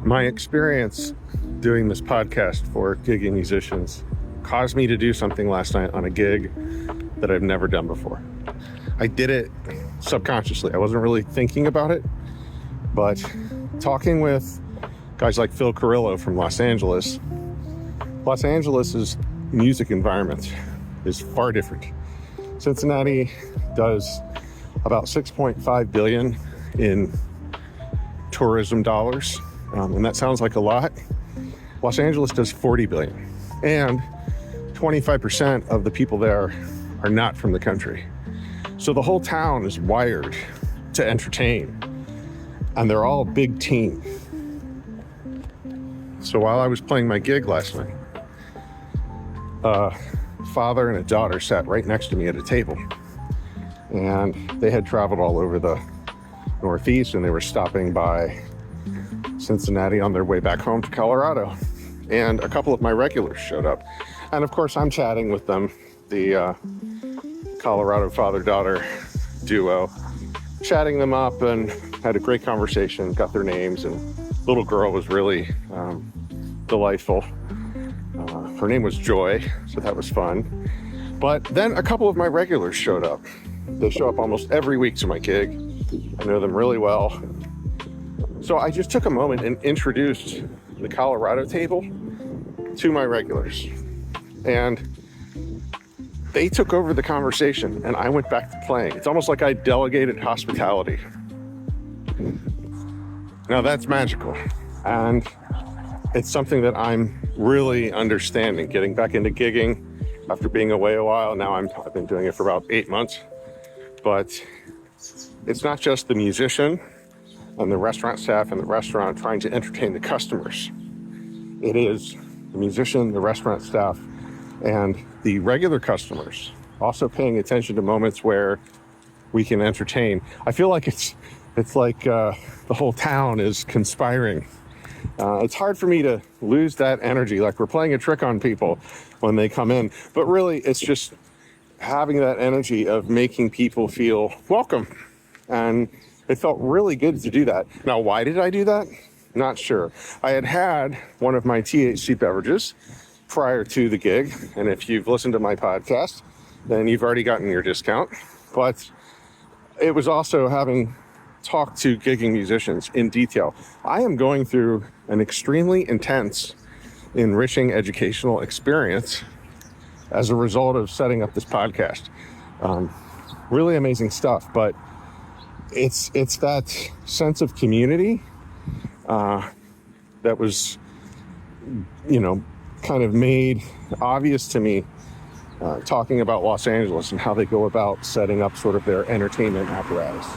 My experience doing this podcast for gigging musicians caused me to do something last night on a gig that I've never done before. I did it subconsciously. I wasn't really thinking about it, but talking with guys like Phil Carrillo from Los Angeles's music environment is far different. Cincinnati does about 6.5 billion in tourism dollars. And that sounds like a lot. Los Angeles does 40 billion. And 25% of the people there are not from the country. So the whole town is wired to entertain. And they're all a big team. So while I was playing my gig last night, a father and a daughter sat right next to me at a table. And they had traveled all over the Northeast, and they were stopping by Cincinnati on their way back home to Colorado. And a couple of my regulars showed up. And of course, I'm chatting with them, the Colorado father-daughter duo, chatting them up, and had a great conversation, got their names, and little girl was really delightful. Her name was Joy, so that was fun. But then a couple of my regulars showed up. They show up almost every week to my gig. I know them really well. So I just took a moment and introduced the Colorado table to my regulars. And they took over the conversation and I went back to playing. It's almost like I delegated hospitality. Now that's magical. And it's something that I'm really understanding, getting back into gigging after being away a while. Now I've been doing it for about 8 months. But it's not just the musician and the restaurant staff and the restaurant trying to entertain the customers. It is the musician, the restaurant staff, and the regular customers also paying attention to moments where we can entertain. I feel like it's like the whole town is conspiring. It's hard for me to lose that energy, like we're playing a trick on people when they come in. But really, it's just having that energy of making people feel welcome. And it felt really good to do that. Now, why did I do that? Not sure. I had one of my THC beverages prior to the gig. And if you've listened to my podcast, then you've already gotten your discount. But it was also having talked to gigging musicians in detail. I am going through an extremely intense, enriching educational experience as a result of setting up this podcast. Really amazing stuff, but it's that sense of community that was, kind of made obvious to me talking about Los Angeles and how they go about setting up sort of their entertainment apparatus.